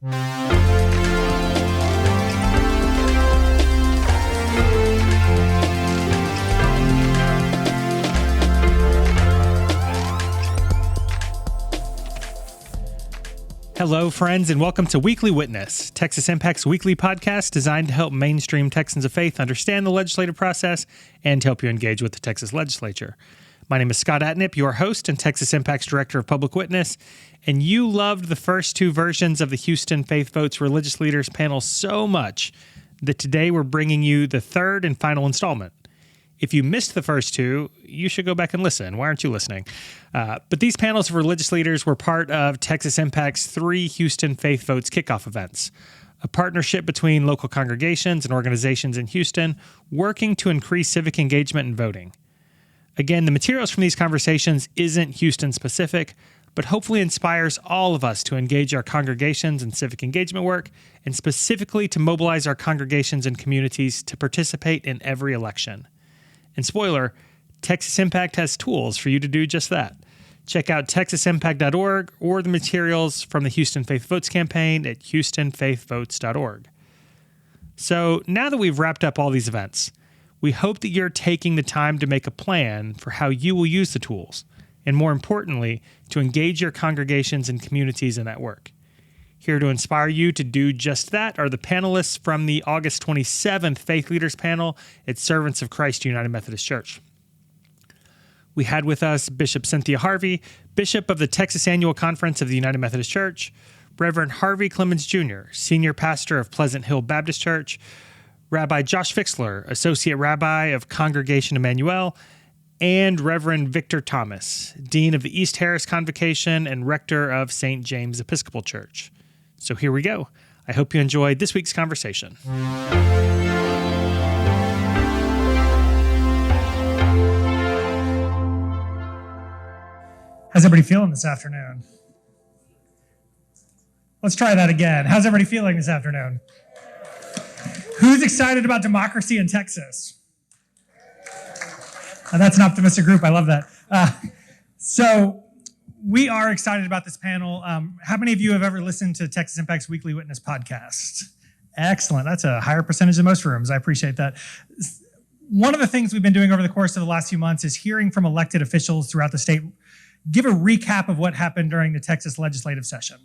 Hello, friends, and welcome to Weekly Witness, Texas Impact's weekly podcast designed to help mainstream Texans of faith understand the legislative process and to help you engage with the Texas legislature. My name is Scott Atnip, your host and Texas Impact's Director of Public Witness, and you loved the first two versions of the Houston Faith Votes Religious Leaders panel so much that today we're bringing you the third and final installment. If you missed the first two, you should go back and listen. Why aren't you listening? But these panels of religious leaders were part of Texas Impact's 3 Houston Faith Votes kickoff events, a partnership between local congregations and organizations in Houston working to increase civic engagement and voting. Again, the materials from these conversations isn't Houston specific, but hopefully inspires all of us to engage our congregations in civic engagement work and specifically to mobilize our congregations and communities to participate in every election. And spoiler, Texas Impact has tools for you to do just that. Check out texasimpact.org or the materials from the Houston Faith Votes campaign at houstonfaithvotes.org. So now that we've wrapped up all these events, we hope that you're taking the time to make a plan for how you will use the tools, and more importantly, to engage your congregations and communities in that work. Here to inspire you to do just that are the panelists from the August 27th Faith Leaders panel at Servants of Christ United Methodist Church. We had with us Bishop Cynthia Harvey, Bishop of the Texas Annual Conference of the United Methodist Church, Reverend Harvey Clemens Jr., Senior Pastor of Pleasant Hill Baptist Church, Rabbi Josh Fixler, Associate Rabbi of Congregation Emmanuel, and Reverend Victor Thomas, Dean of the East Harris Convocation and Rector of St. James Episcopal Church. So here we go. I hope you enjoyed this week's conversation. How's everybody feeling this afternoon? Let's try that again. How's everybody feeling this afternoon? Who's excited about democracy in Texas? That's an optimistic group. I love that. So we are excited about this panel. How many of you have ever listened to Texas Impact's Weekly Witness podcast? Excellent. That's a higher percentage than most rooms. I appreciate that. One of the things we've been doing over the course of the last few months is hearing from elected officials throughout the state give a recap of what happened during the Texas legislative session.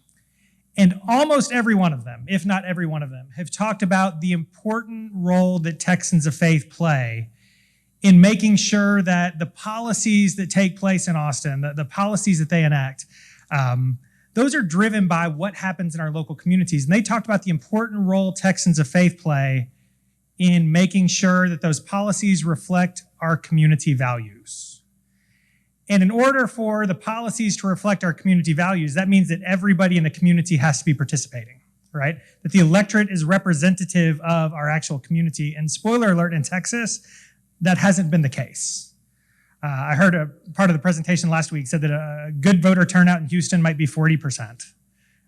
And almost every one of them, if not every one of them, have talked about the important role that Texans of faith play in making sure that the policies that take place in Austin, the policies that they enact, those are driven by what happens in our local communities. And they talked about the important role Texans of faith play in making sure that those policies reflect our community values. And in order for the policies to reflect our community values, that means that everybody in the community has to be participating, right? That the electorate is representative of our actual community. And spoiler alert, in Texas, that hasn't been the case. I heard a part of the presentation last week said that a good voter turnout in Houston might be 40%,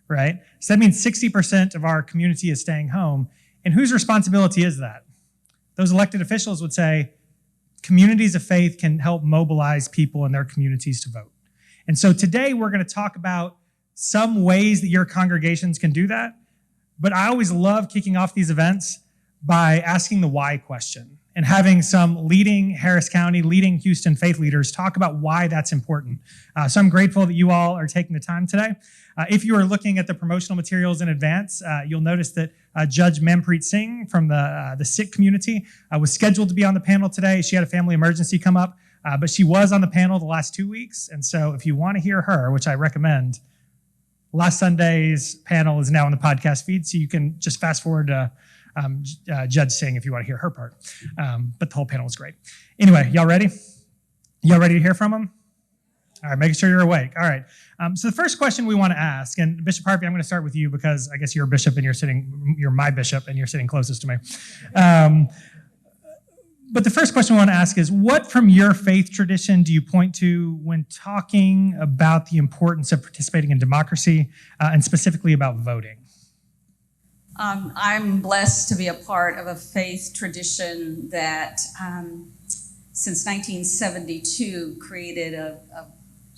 right? So that means 60% of our community is staying home. And whose responsibility is that? Those elected officials would say, communities of faith can help mobilize people in their communities to vote. And so today we're going to talk about some ways that your congregations can do that. But I always love kicking off these events by asking the why question and having some leading Harris County, leading Houston faith leaders talk about why that's important. So I'm grateful that you all are taking the time today. If you are looking at the promotional materials in advance, you'll notice that Judge Manpreet Singh from the Sikh community was scheduled to be on the panel today. She had a family emergency come up, but she was on the panel the last 2 weeks. And so if you want to hear her, which I recommend, last Sunday's panel is now on the podcast feed, so you can just fast forward to Judge Singh if you want to hear her part. But the whole panel was great. Anyway, y'all ready? Y'all ready to hear from him? All right, making sure you're awake. All right. So the first question we want to ask, and Bishop Harvey, I'm going to start with you because I guess you're a bishop and you're my bishop and you're sitting closest to me. But the first question we want to ask is, what from your faith tradition do you point to when talking about the importance of participating in democracy and specifically about voting? I'm blessed to be a part of a faith tradition that since 1972 created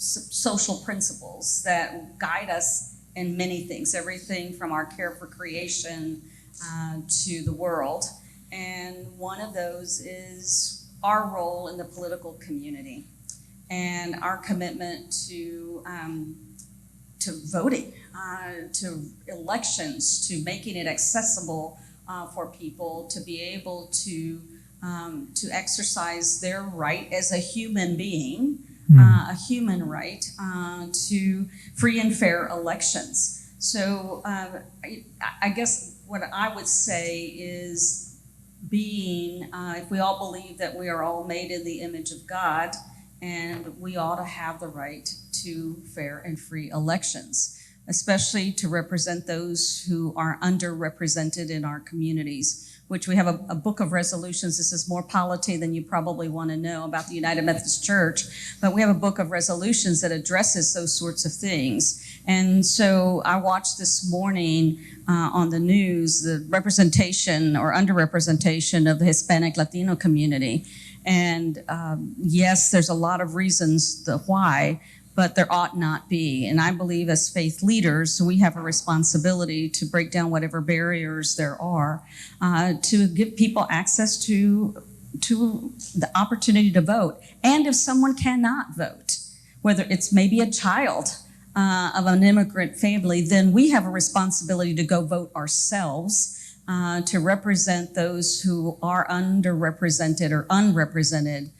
social principles that guide us in many things, everything from our care for creation to the world. And one of those is our role in the political community and our commitment to voting, to elections, to making it accessible for people to be able to exercise their right as a human being, a human right to free and fair elections. So I guess what I would say is being, if we all believe that we are all made in the image of God, and we ought to have the right to fair and free elections, especially to represent those who are underrepresented in our communities, which we have a book of resolutions. This is more polity than you probably want to know about the United Methodist Church, but we have a book of resolutions that addresses those sorts of things. And so I watched this morning on the news the representation or underrepresentation of the Hispanic Latino community. And yes, there's a lot of reasons the why, but there ought not be. And I believe as faith leaders, we have a responsibility to break down whatever barriers there are, to give people access to the opportunity to vote. And if someone cannot vote, whether it's maybe a child of an immigrant family, then we have a responsibility to go vote ourselves, to represent those who are underrepresented or unrepresented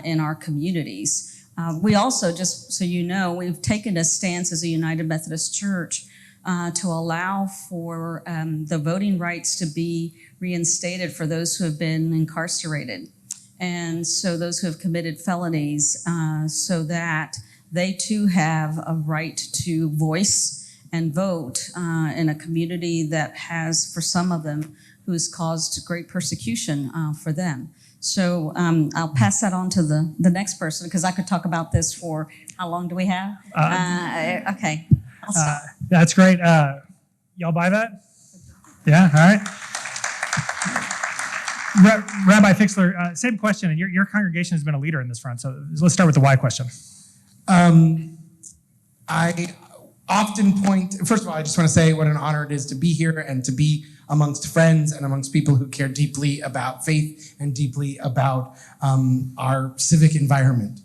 in our communities. We also, just so you know, we've taken a stance as a United Methodist Church to allow for the voting rights to be reinstated for those who have been incarcerated. And so those who have committed felonies, so that they too have a right to voice and vote in a community that has, for some of them, who has caused great persecution for them. So I'll pass that on to the next person, because I could talk about this for, how long do we have? Okay, I'll stop. That's great. Y'all buy that? Yeah, all right. Rabbi Fixler, same question, and your congregation has been a leader in this front, so let's start with the why question. I often point, first of all, I just want to say what an honor it is to be here and to be amongst friends and amongst people who care deeply about faith and deeply about our civic environment.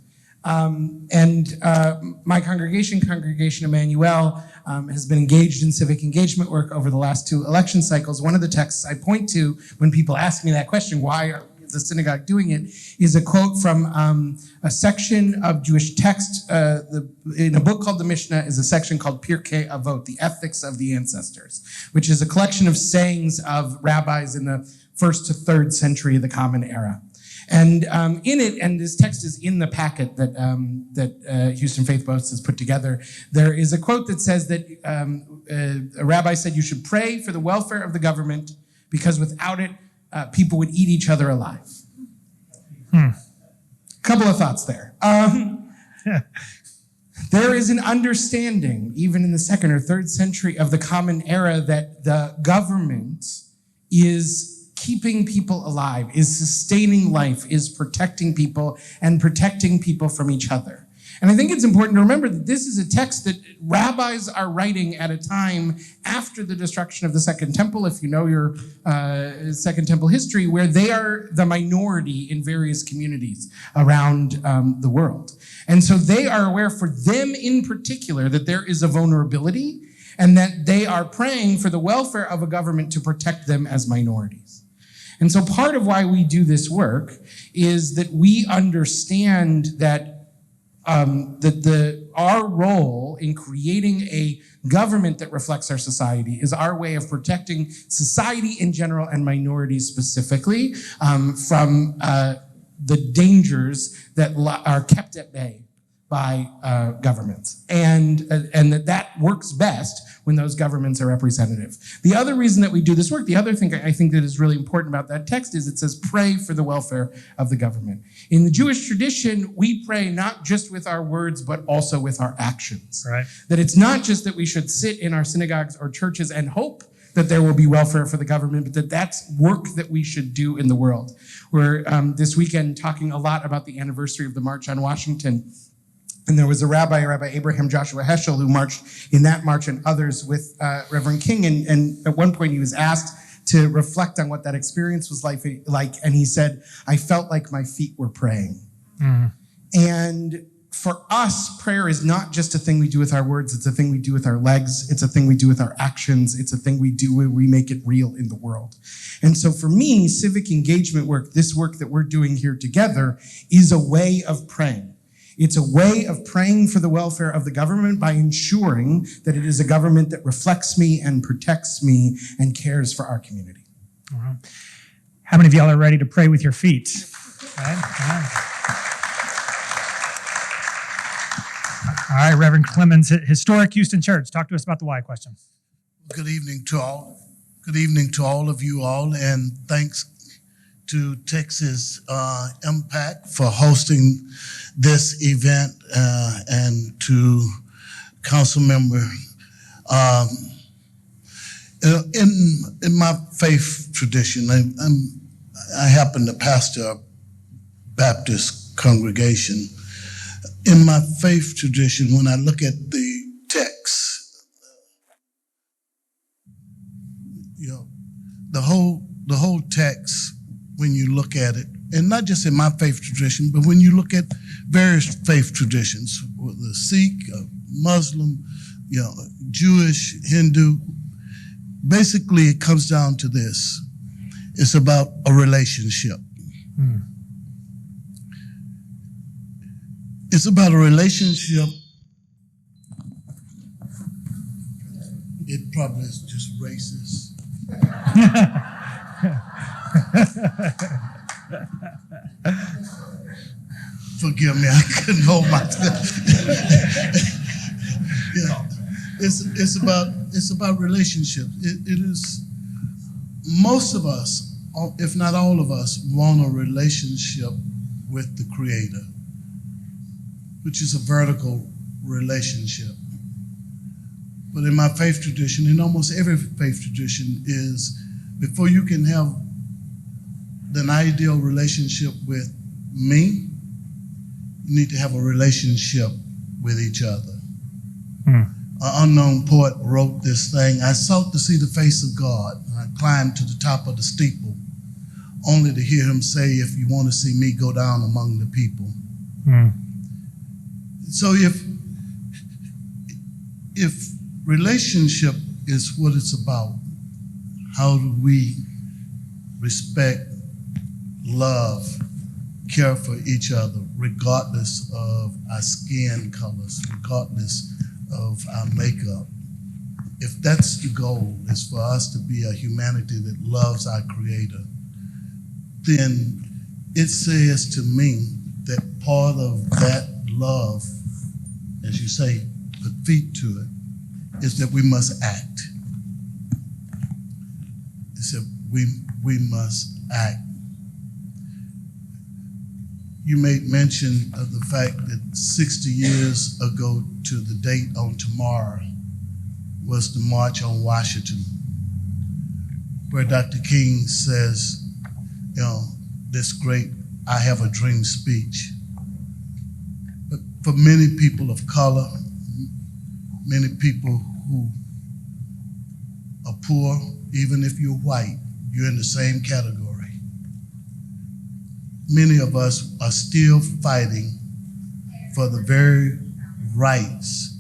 My congregation, Congregation Emmanuel, has been engaged in civic engagement work over the last 2 election cycles. One of the texts I point to when people ask me that question, why are the synagogue doing it, is a quote from a section of Jewish text. In a book called the Mishnah is a section called Pirkei Avot, the ethics of the ancestors, which is a collection of sayings of rabbis in the 1st to 3rd century of the Common Era. And in it, and this text is in the packet that Houston Faith Boats has put together, there is a quote that says that a rabbi said you should pray for the welfare of the government because without it, people would eat each other alive. Couple of thoughts there. There is an understanding, even in the 2nd or 3rd century of the Common Era, that the government is keeping people alive, is sustaining life, is protecting people and protecting people from each other. And I think it's important to remember that this is a text that rabbis are writing at a time after the destruction of the Second Temple, if you know your Second Temple history, where they are the minority in various communities around the world. And so they are aware, for them in particular, that there is a vulnerability and that they are praying for the welfare of a government to protect them as minorities. And so part of why we do this work is that we understand that our role in creating a government that reflects our society is our way of protecting society in general and minorities specifically from the dangers that are kept at bay by governments, and that works best when those governments are representative. The other reason that we do this work, the other thing I think that is really important about that text is it says pray for the welfare of the government. In the Jewish tradition, we pray not just with our words, but also with our actions. Right. That it's not just that we should sit in our synagogues or churches and hope that there will be welfare for the government, but that's work that we should do in the world. We're this weekend talking a lot about the anniversary of the March on Washington. And there was a Rabbi Abraham Joshua Heschel, who marched in that march and others with Reverend King. And at one point he was asked to reflect on what that experience was like. And he said, I felt like my feet were praying. And for us, prayer is not just a thing we do with our words. It's a thing we do with our legs. It's a thing we do with our actions. It's a thing we do where we make it real in the world. And so for me, civic engagement work, this work that we're doing here together, is a way of praying. It's a way of praying for the welfare of the government by ensuring that it is a government that reflects me and protects me and cares for our community. How many of y'all are ready to pray with your feet? All right, Reverend Clemens, Historic Houston Church. Talk to us about the why question. Good evening to all. Good evening to all of you all, and thanks to Texas Impact for hosting this event, and to Council Member. In my faith tradition, I happen to pastor a Baptist congregation. In my faith tradition, when I look at the text, the whole text, when you look at it, and not just in my faith tradition, but when you look at various faith traditions, the Sikh, Muslim, Jewish, Hindu, basically it comes down to this. It's about a relationship. It's about a relationship. It probably is just racist. Forgive me, I couldn't hold myself. It's about relationships. It is, most of us, if not all of us, want a relationship with the Creator, which is a vertical relationship. But in my faith tradition, in almost every faith tradition, is before you can have an ideal relationship with me, you need to have a relationship with each other. An unknown poet wrote this thing: I sought to see the face of God. I climbed to the top of the steeple, only to hear him say, if you want to see me, go down among the people. So if relationship is what it's about, how do we respect, love, care for each other, regardless of our skin colors, regardless of our makeup? If that's the goal, is for us to be a humanity that loves our Creator, then it says to me that part of that love, as you say, put feet to it, is that we must act. It's that we must act. You made mention of the fact that 60 years ago to the date on tomorrow was the March on Washington, where Dr. King says, this great I have a dream speech. But for many people of color, many people who are poor, even if you're white, you're in the same category. Many of us are still fighting for the very rights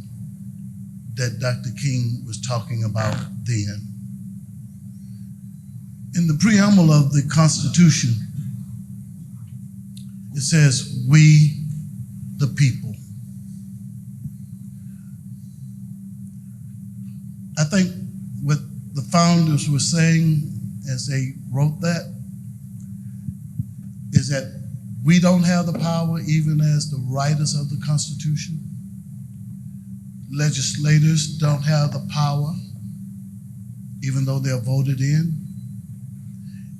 that Dr. King was talking about then. In the preamble of the Constitution, it says, we the people. I think what the founders were saying as they wrote that is that we don't have the power, even as the writers of the Constitution. Legislators don't have the power, even though they're voted in.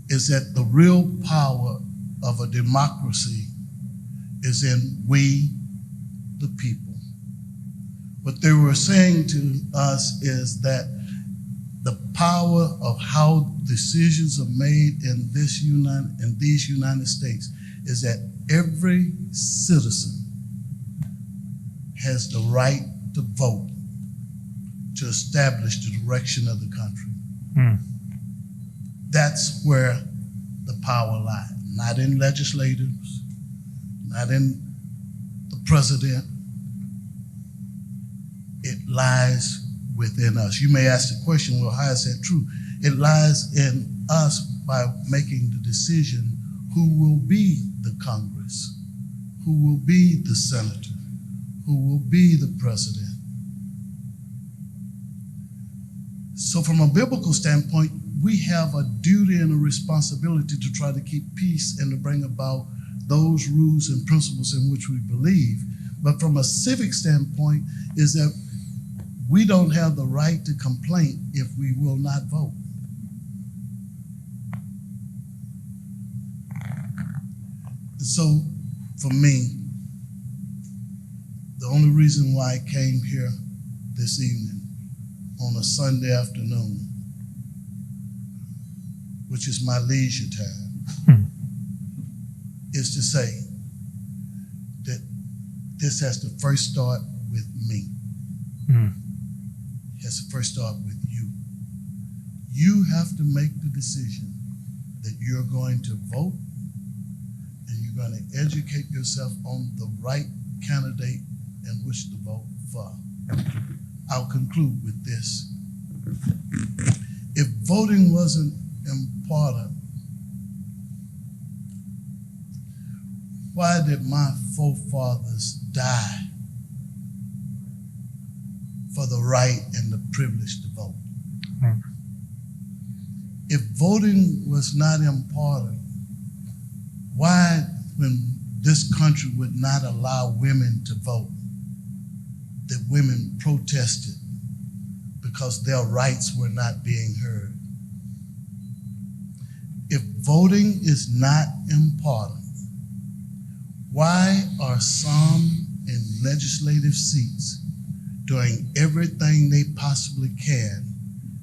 Is that the real power of a democracy is in we, the people. What they were saying to us is that the power of how decisions are made in these United States is that every citizen has the right to vote to establish the direction of the country. That's where the power lies, not in legislators, not in the president. It lies within us. You may ask the question, well, how is that true? It lies in us by making the decision who will be the Congress, who will be the senator, who will be the president. So from a biblical standpoint, we have a duty and a responsibility to try to keep peace and to bring about those rules and principles in which we believe. But from a civic standpoint is that we don't have the right to complain if we will not vote. So for me, the only reason why I came here this evening on a Sunday afternoon, which is my leisure time, is to say that this has to first start with me. It has to first start with you. You have to make the decision that you're going to vote and you're going to educate yourself on the right candidate in which to vote for. I'll conclude with this. If voting wasn't important, why did my forefathers die for the right and the privilege to vote? If voting was not important, why, when this country would not allow women to vote, that women protested because their rights were not being heard? If voting is not important, why are some in legislative seats doing everything they possibly can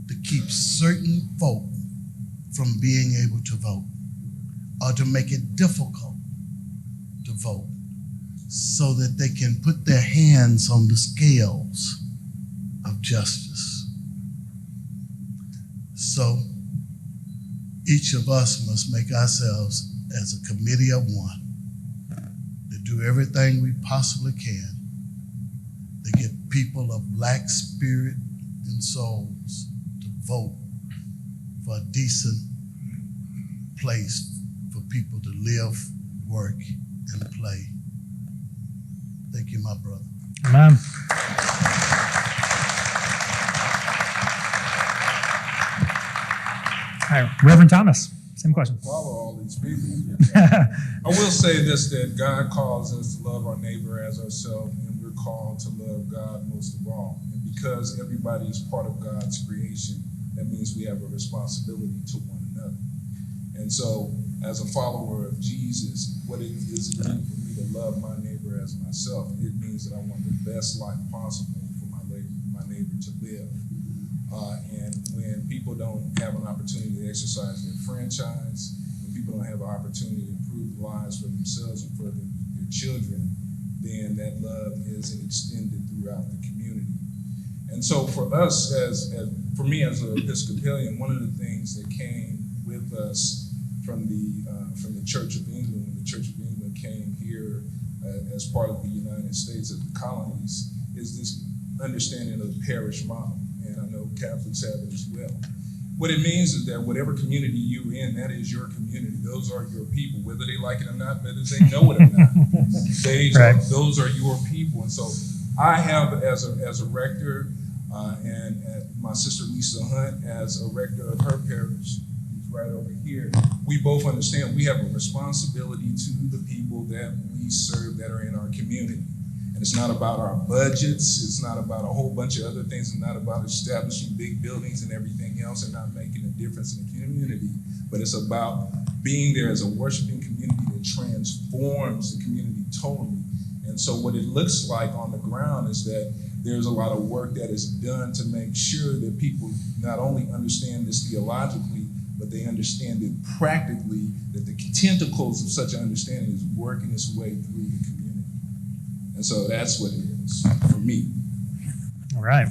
to keep certain folk from being able to vote, or to make it difficult to vote so that they can put their hands on the scales of justice? So each of us must make ourselves as a committee of one to do everything we possibly can to get people of black spirit and souls to vote for a decent place for people to live, work, and play. Thank you, my brother. Amen. All right, Reverend Thomas, same question. Follow all these people. I will say this, that God calls us to love our neighbor as ourselves, and we're called to love God most of all. And because everybody is part of God's creation, that means we have a responsibility to one another. And so, as a follower of Jesus, what it does it mean for me to love my neighbor as myself? It means that I want the best life possible for my neighbor to live. And when people don't have an opportunity to exercise their franchise, when people don't have an opportunity to improve lives for themselves and for their children, then that love isn't extended throughout the community. And so for us, for me as an Episcopalian, one of the things that came with us from the Church of England, when the Church of England came here as part of the United States of the colonies, is this understanding of the parish model. And I know Catholics have it as well. What it means is that whatever community you're in, that is your community. Those are your people, whether they like it or not, whether they know it or not. Those are your people. And so I have, as a rector, and my sister Lisa Hunt, as a rector of her parish, who's right over here, we both understand we have a responsibility to the people that we serve that are in our community. And it's not about our budgets, it's not about a whole bunch of other things, it's not about establishing big buildings and everything else and not making a difference in the community, but it's about being there as a worshiping community that transforms the community totally. And so what it looks like on the ground is that there's a lot of work that is done to make sure that people not only understand this theologically, but they understand it practically, that the tentacles of such an understanding is working its way through the community. And so that's what it is for me. All right.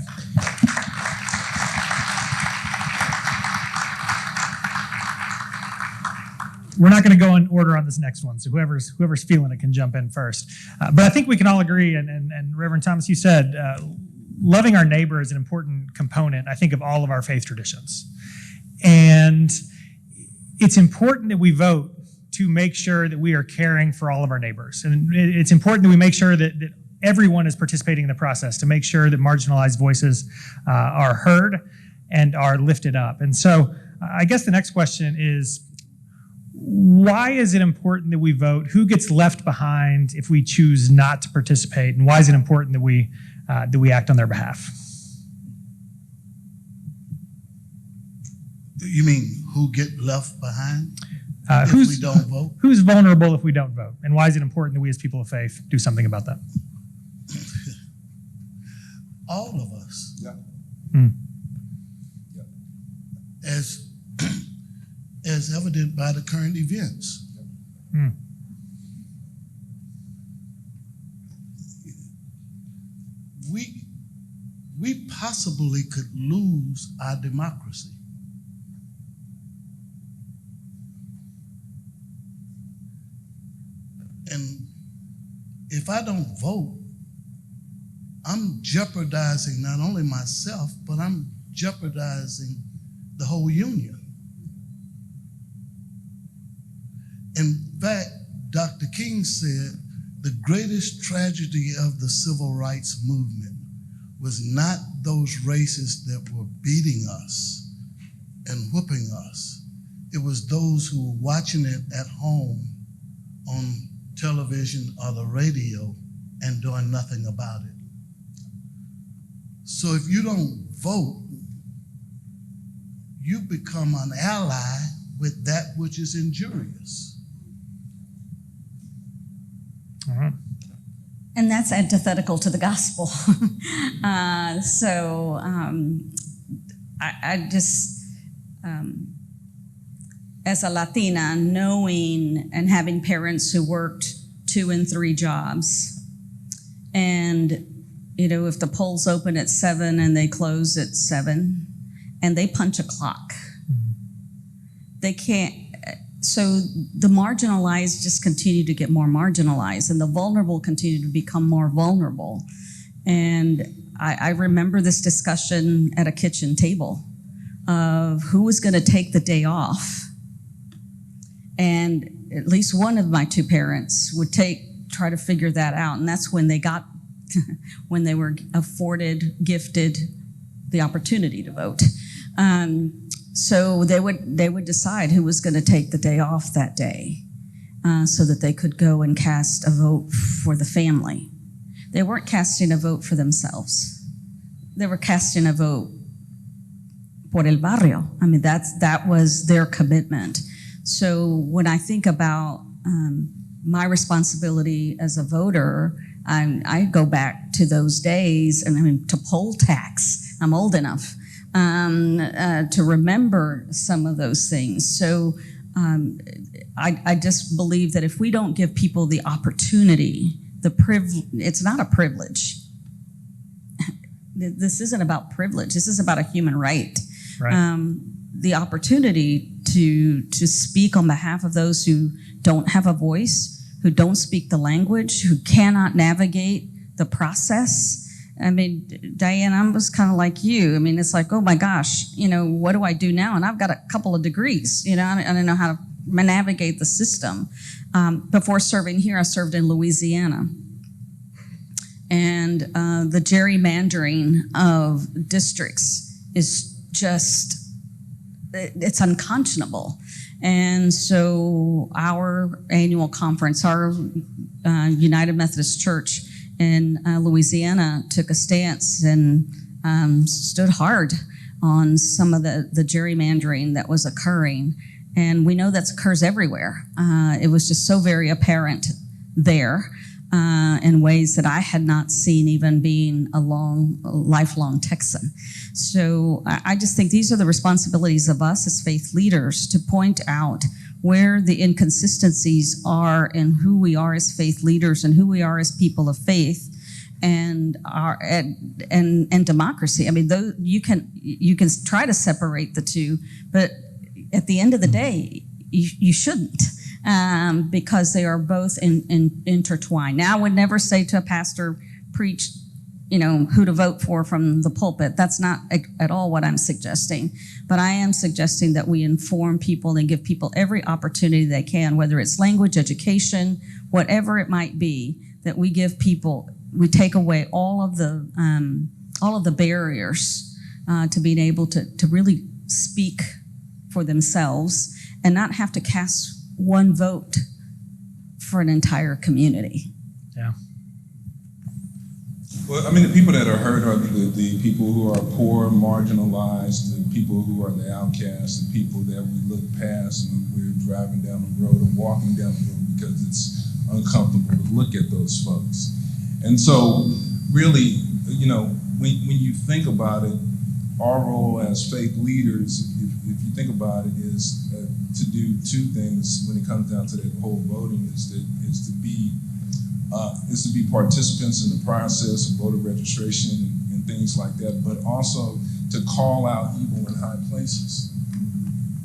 We're not going to go in order on this next one, so whoever's feeling it can jump in first. But I think we can all agree, and Reverend Thomas, you said, loving our neighbor is an important component, I think, of all of our faith traditions. And it's important that we vote to make sure that we are caring for all of our neighbors. And it's important that we make sure that everyone is participating in the process, to make sure that marginalized voices are heard and are lifted up. And so I guess the next question is, why is it important that we vote? Who gets left behind if we choose not to participate? And why is it important that we act on their behalf? You mean who get left behind if Who's, we don't vote? Who's vulnerable if we don't vote? And why is it important that we as people of faith do something about that? All of us. Yeah. As evident by the current events. We possibly could lose our democracy. And if I don't vote, I'm jeopardizing not only myself, but I'm jeopardizing the whole union. In fact, Dr. King said the greatest tragedy of the civil rights movement was not those racists that were beating us and whooping us. It was those who were watching it at home on television or the radio and doing nothing about it. So if you don't vote, you become an ally with that which is injurious. All right. And that's antithetical to the gospel. I just, as a Latina, knowing and having parents who worked 2 and 3 jobs, and if the polls open at 7 and they close at 7, and they punch a clock, they can't. So the marginalized just continue to get more marginalized, and the vulnerable continue to become more vulnerable. And I remember this discussion at a kitchen table of who was going to take the day off. And at least one of my 2 parents would try to figure that out. And that's when they when they were gifted the opportunity to vote. So they would decide who was going to take the day off that day so that they could go and cast a vote for the family. They weren't casting a vote for themselves. They were casting a vote por el barrio. I mean, that was their commitment. So when I think about my responsibility as a voter, I go back to those days, and I mean, to poll tax. I'm old enough to remember some of those things. So I just believe that if we don't give people the opportunity, it's not a privilege. This isn't about privilege. This is about a human right. Right. The opportunity to speak on behalf of those who don't have a voice, who don't speak the language, who cannot navigate the process. I mean, Diane, I was kind of like you. I mean, it's like, oh my gosh, what do I do now? And I've got a couple of degrees, I don't know how to navigate the system. Before serving here, I served in Louisiana. And the gerrymandering of districts is just, it's unconscionable. And so our annual conference, our United Methodist Church in Louisiana took a stance and stood hard on some of the gerrymandering that was occurring. And we know that occurs everywhere. It was just so very apparent there in ways that I had not seen, even being a lifelong Texan. So I just think these are the responsibilities of us as faith leaders to point out where the inconsistencies are in who we are as faith leaders and who we are as people of faith and democracy. I mean, those, you can try to separate the two, but at the end of the day, you shouldn't, because they are both intertwined. Now, I would never say to a pastor, preach, who to vote for from the pulpit. That's not at all what I'm suggesting. But I am suggesting that we inform people and give people every opportunity they can, whether it's language, education, whatever it might be, that we give people, we take away all of the barriers to being able to really speak for themselves and not have to cast one vote for an entire community. Yeah. Well, I mean, the people that are hurt are the people who are poor, marginalized, the people who are the outcasts, the people that we look past when we're driving down the road or walking down the road because it's uncomfortable to look at those folks. And so, really, when you think about it, our role as faith leaders, if you think about it, is to do two things when it comes down to that whole voting: is to be participants in the process of voter registration and things like that, but also to call out evil in high places.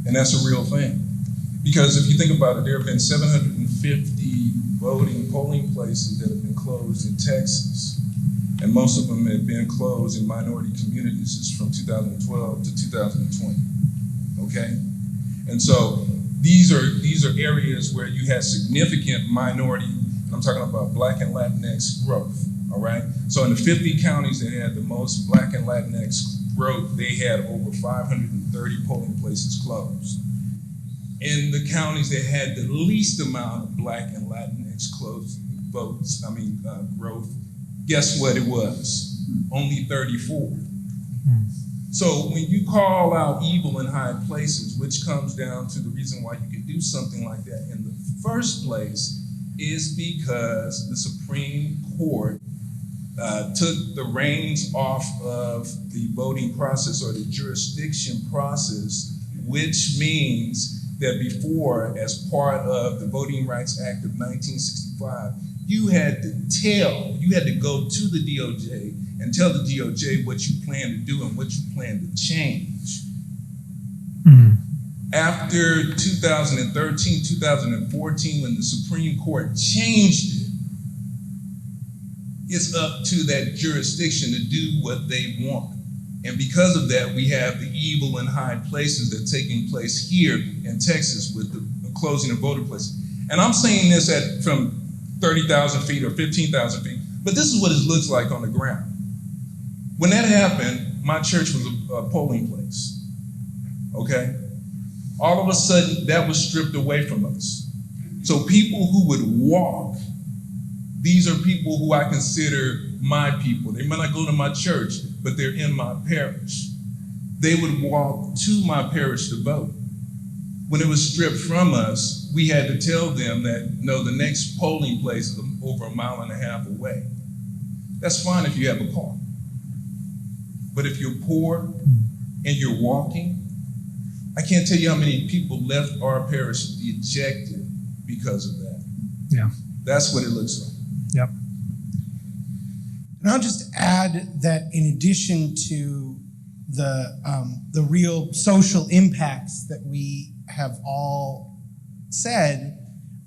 And that's a real thing. Because if you think about it, there have been 750 polling places that have been closed in Texas. And most of them have been closed in minority communities from 2012 to 2020, okay? And so these are areas where you had significant minority, I'm talking about Black and Latinx growth, all right? So in the 50 counties that had the most Black and Latinx growth, they had over 530 polling places closed. In the counties that had the least amount of Black and Latinx growth, guess what it was? Only 34. So when you call out evil in high places, which comes down to the reason why you can do something like that in the first place, is because the Supreme Court took the reins off of the voting process or the jurisdiction process, which means that before, as part of the Voting Rights Act of 1965, you had to go to the DOJ and tell the DOJ what you plan to do and what you plan to change. Mm-hmm. After 2013, 2014, when the Supreme Court changed it, it's up to that jurisdiction to do what they want. And because of that, we have the evil in high places that's taking place here in Texas with the closing of voter places. And I'm saying this from 30,000 feet or 15,000 feet, but this is what it looks like on the ground. When that happened, my church was a polling place, okay? All of a sudden, that was stripped away from us. So people who would walk, these are people who I consider my people. They might not go to my church, but they're in my parish. They would walk to my parish to vote. When it was stripped from us, we had to tell them that, no, the next polling place is over 1.5 miles away. That's fine if you have a car. But if you're poor and you're walking, I can't tell you how many people left our parish dejected because of that. Yeah. That's what it looks like. Yep. And I'll just add that in addition to the real social impacts that we have all said,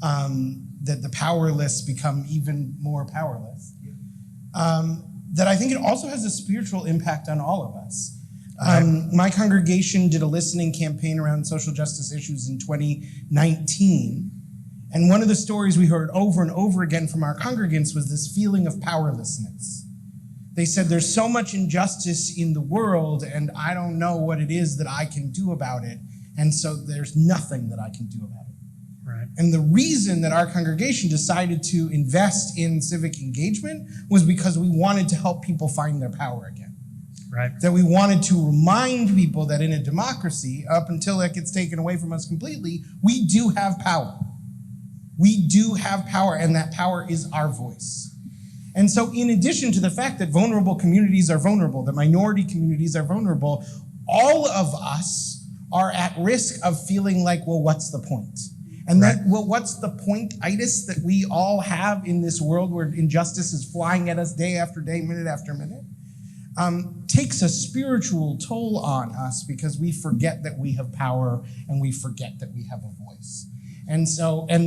that the powerless become even more powerless, that I think it also has a spiritual impact on all of us. My congregation did a listening campaign around social justice issues in 2019. And one of the stories we heard over and over again from our congregants was this feeling of powerlessness. They said, there's so much injustice in the world, and I don't know what it is that I can do about it. And so there's nothing that I can do about it. Right. And the reason that our congregation decided to invest in civic engagement was because we wanted to help people find their power again. Right. That we wanted to remind people that in a democracy, up until that gets taken away from us completely, we do have power. We do have power, and that power is our voice. And so in addition to the fact that vulnerable communities are vulnerable, that minority communities are vulnerable, all of us are at risk of feeling like, well, what's the point? And Right. what's the point-itis that we all have in this world where injustice is flying at us day after day, minute after minute? Takes a spiritual toll on us because we forget that we have power and we forget that we have a voice. And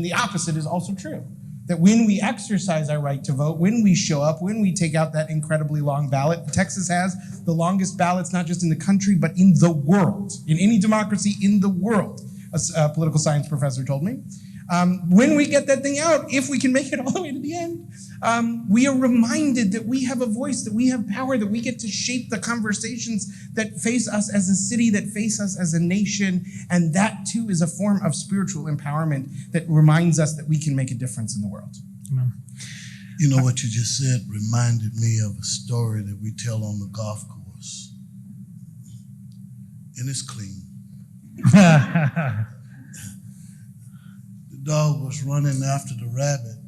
the opposite is also true. That when we exercise our right to vote, when we show up, when we take out that incredibly long ballot, Texas has the longest ballots, not just in the country, but in the world, in any democracy in the world, a political science professor told me. When we get that thing out, if we can make it all the way to the end, we are reminded that we have a voice, that we have power, that we get to shape the conversations that face us as a city, that face us as a nation. And that too is a form of spiritual empowerment that reminds us that we can make a difference in the world. Amen. You know what you just said reminded me of a story that we tell on the golf course. And it's clean. The dog was running after the rabbit.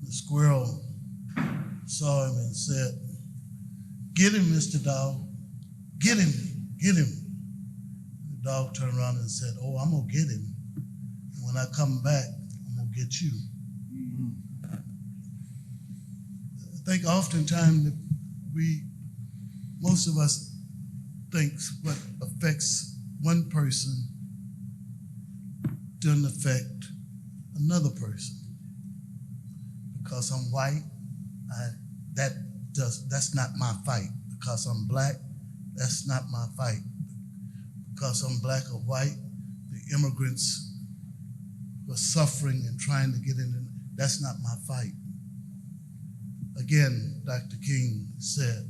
The squirrel saw him and said, "Get him, Mr. Dog. Get him, get him." The dog turned around and said, "Oh, I'm gonna get him. When I come back, I'm gonna get you." I think oftentimes that most of us thinks what affects one person doesn't affect another person. Because I'm white, that's not my fight. Because I'm black, that's not my fight. Because I'm black or white, the immigrants were suffering and trying to get in, that's not my fight. Again, Dr. King said,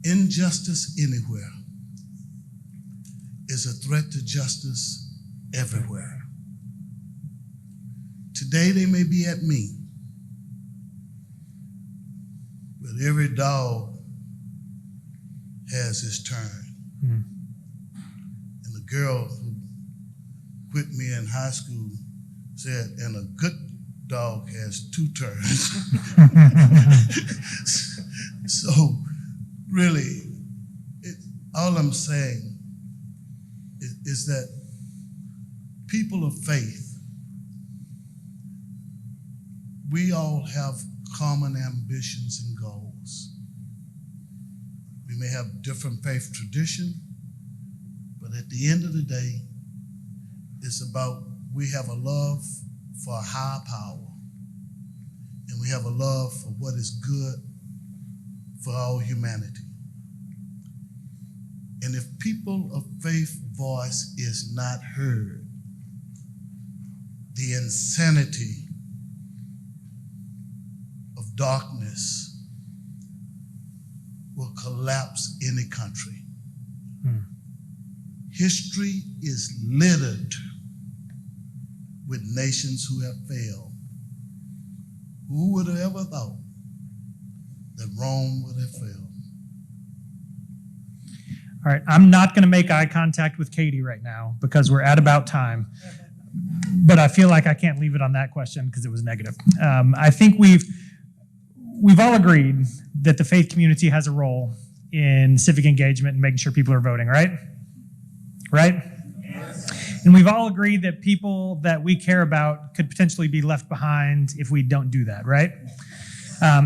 injustice anywhere is a threat to justice everywhere. Today they may be at me, but every dog has his turn. And the girl who quit me in high school said, and a good dog has two turns. So really, all I'm saying is that people of faith, we all have common ambitions and goals. We may have different faith tradition, but at the end of the day, it's about we have a love for a higher power, and we have a love for what is good for all humanity. And if people of faith voice is not heard, the insanity of darkness will collapse any country. History is littered with nations who have failed. Who would have ever thought that Rome would have failed? All right, I'm not going to make eye contact with Katie right now because we're at about time. But I feel like I can't leave it on that question because it was negative. I think we've all agreed that the faith community has a role in civic engagement and making sure people are voting, right? Right? Yes. And we've all agreed that people that we care about could potentially be left behind if we don't do that, right?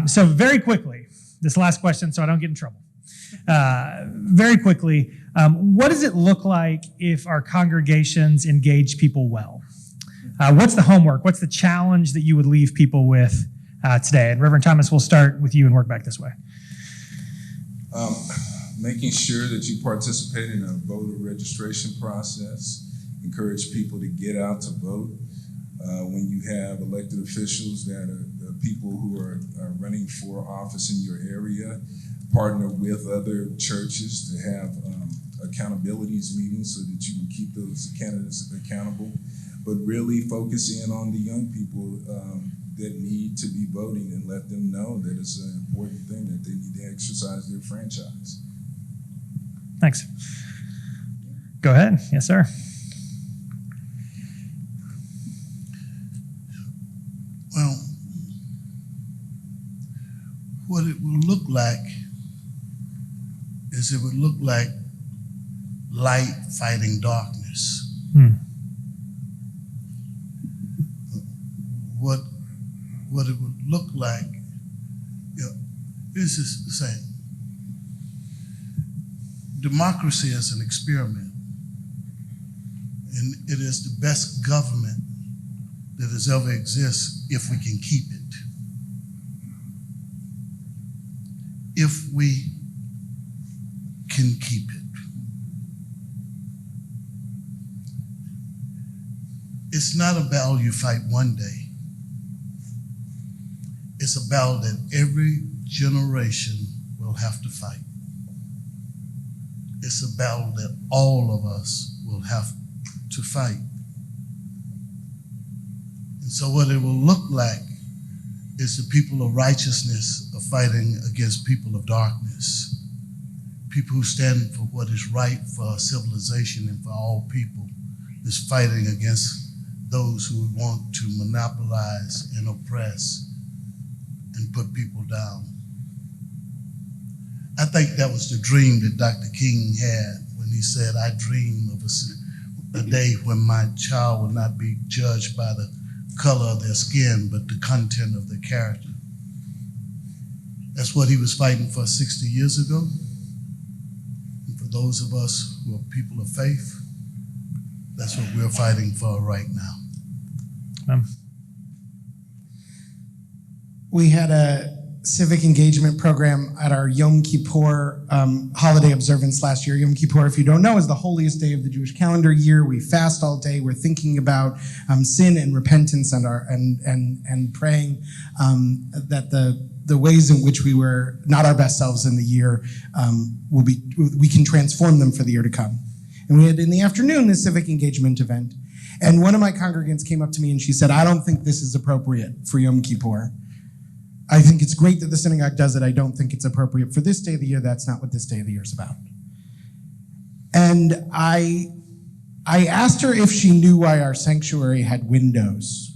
So very quickly, this last question so I don't get in trouble. Very quickly, what does it look like if our congregations engage people well? What's the homework? What's the challenge that you would leave people with today? And Reverend Thomas, we'll start with you and work back this way. Making sure that you participate in a voter registration process, encourage people to get out to vote. When you have elected officials that are people who are running for office in your area, partner with other churches to have accountabilities meetings so that you can keep those candidates accountable, but really focus in on the young people that need to be voting and let them know that it's an important thing that they need to exercise their franchise. Thanks. Go ahead. Yes, sir. Well, what it will look like is it would look like light fighting darkness. what it would look like. This is the same. Democracy is an experiment, and it is the best government that has ever existed if we can keep it. If we can keep it. It's not a battle you fight one day. It's a battle that every generation will have to fight. It's a battle that all of us will have to fight. And so what it will look like is the people of righteousness are fighting against people of darkness. People who stand for what is right for our civilization and for all people is fighting against those who want to monopolize and oppress and put people down. I think that was the dream that Dr. King had when he said, I dream of a day when my child will not be judged by the color of their skin, but the content of their character. That's what he was fighting for 60 years ago. And for those of us who are people of faith, that's what we're fighting for right now. We had a civic engagement program at our Yom Kippur holiday observance last year. Yom Kippur, if you don't know, is the holiest day of the Jewish calendar year. We fast all day. We're thinking about sin and repentance and praying that the ways in which we were not our best selves in the year we can transform them for the year to come. And we had in the afternoon this civic engagement event. And one of my congregants came up to me and she said, I don't think this is appropriate for Yom Kippur. I think it's great that the synagogue does it. I don't think it's appropriate for this day of the year. That's not what this day of the year is about. And I asked her if she knew why our sanctuary had windows.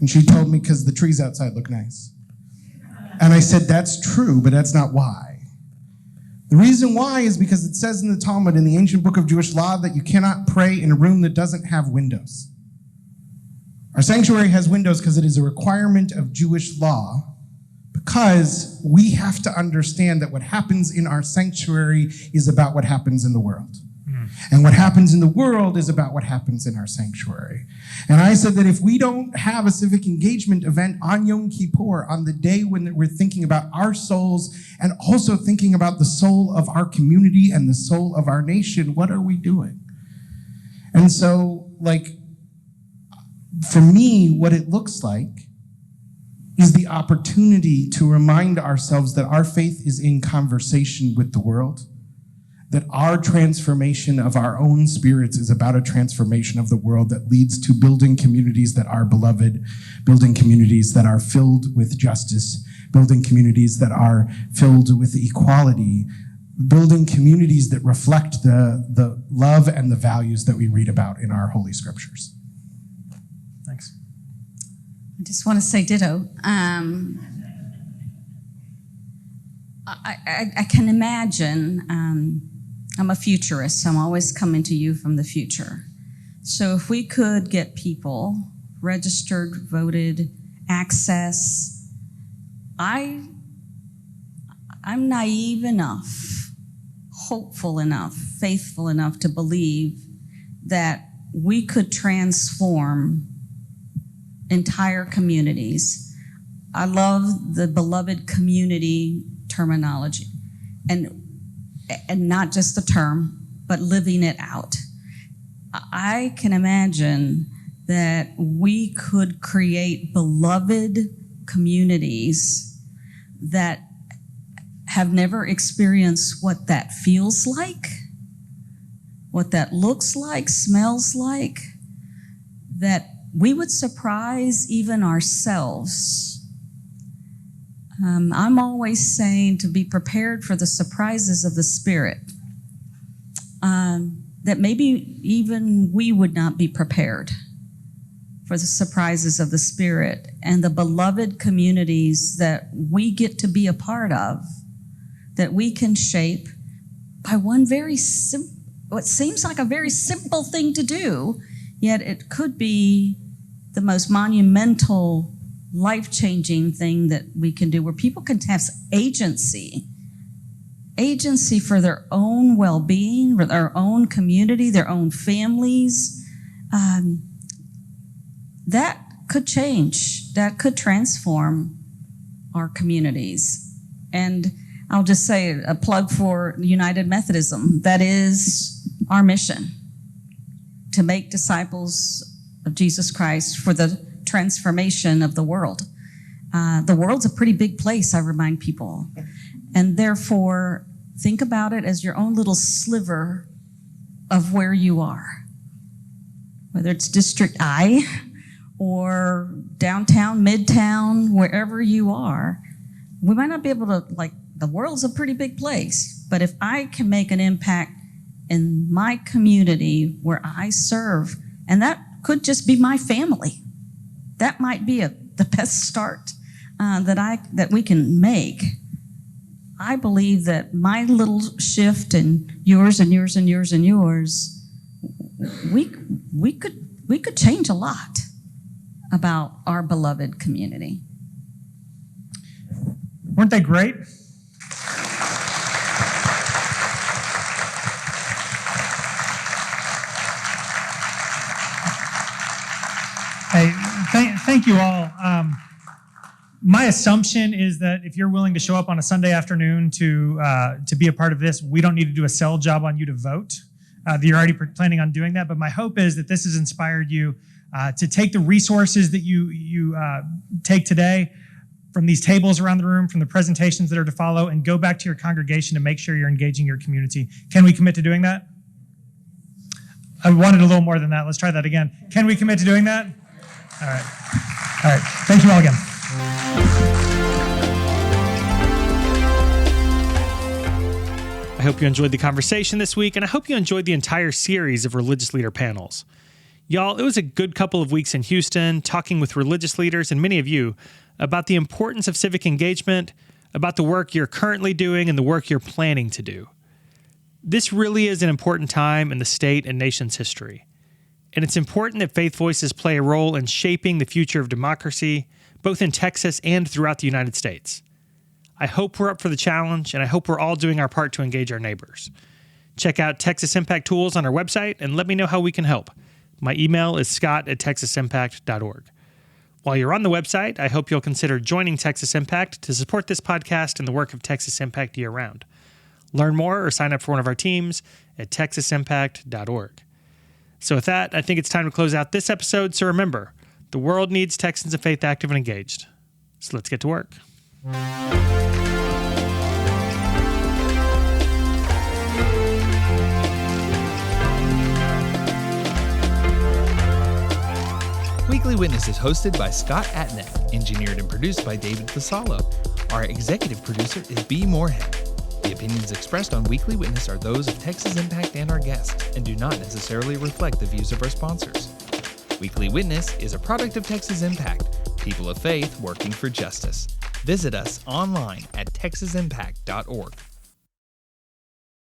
And she told me because the trees outside look nice. And I said, that's true, but that's not why. The reason why is because it says in the Talmud, in the ancient book of Jewish law, that you cannot pray in a room that doesn't have windows. Our sanctuary has windows because it is a requirement of Jewish law, because we have to understand that what happens in our sanctuary is about what happens in the world. And what happens in the world is about what happens in our sanctuary. And I said that if we don't have a civic engagement event on Yom Kippur, on the day when we're thinking about our souls and also thinking about the soul of our community and the soul of our nation, what are we doing? And so, for me, what it looks like is the opportunity to remind ourselves that our faith is in conversation with the world, that our transformation of our own spirits is about a transformation of the world that leads to building communities that are beloved, building communities that are filled with justice, building communities that are filled with equality, building communities that reflect the love and the values that we read about in our Holy Scriptures. Thanks. I just want to say ditto. I can imagine, I'm a futurist, so I'm always coming to you from the future. So if we could get people registered, voted, access, I'm naive enough, hopeful enough, faithful enough to believe that we could transform entire communities. I love the beloved community terminology, and not just the term, but living it out. I can imagine that we could create beloved communities that have never experienced what that feels like, what that looks like, smells like, that we would surprise even ourselves. I'm always saying to be prepared for the surprises of the Spirit, that maybe even we would not be prepared for the surprises of the Spirit and the beloved communities that we get to be a part of, that we can shape by one very what seems like a very simple thing to do, yet it could be the most monumental, life-changing thing that we can do, where people can have agency for their own well-being, for their own community, their own families. That could change. That could transform our communities. And I'll just say a plug for United Methodism. That is our mission, to make disciples of Jesus Christ for the transformation of the world. The world's a pretty big place, I remind people. And therefore, think about it as your own little sliver of where you are. Whether it's District I or downtown, midtown, wherever you are, we might not be able to, the world's a pretty big place, but if I can make an impact in my community where I serve, and that could just be my family, that might be the best start that we can make. I believe that my little shift and yours and yours and yours and yours, we could change a lot about our beloved community. Weren't they great? Hey, thank you all. My assumption is that if you're willing to show up on a Sunday afternoon to be a part of this, we don't need to do a sell job on you to vote. You're already planning on doing that. But my hope is that this has inspired you to take the resources that you take today from these tables around the room, from the presentations that are to follow, and go back to your congregation to make sure you're engaging your community. Can we commit to doing that? I wanted a little more than that. Let's try that again. Can we commit to doing that? All right. All right. Thank you all again. I hope you enjoyed the conversation this week, and I hope you enjoyed the entire series of religious leader panels. Y'all, it was a good couple of weeks in Houston talking with religious leaders and many of you about the importance of civic engagement, about the work you're currently doing and the work you're planning to do. This really is an important time in the state and nation's history. And it's important that faith voices play a role in shaping the future of democracy, both in Texas and throughout the United States. I hope we're up for the challenge, and I hope we're all doing our part to engage our neighbors. Check out Texas Impact Tools on our website and let me know how we can help. My email is scott@texasimpact.org. While you're on the website, I hope you'll consider joining Texas Impact to support this podcast and the work of Texas Impact year-round. Learn more or sign up for one of our teams at texasimpact.org. So with that, I think it's time to close out this episode. So remember, the world needs Texans of faith active and engaged. So let's get to work. Weekly Witness is hosted by Scott Atnet, engineered and produced by David Fasalo. Our executive producer is B. Moorhead. The opinions expressed on Weekly Witness are those of Texas Impact and our guests, and do not necessarily reflect the views of our sponsors. Weekly Witness is a product of Texas Impact, people of faith working for justice. Visit us online at texasimpact.org.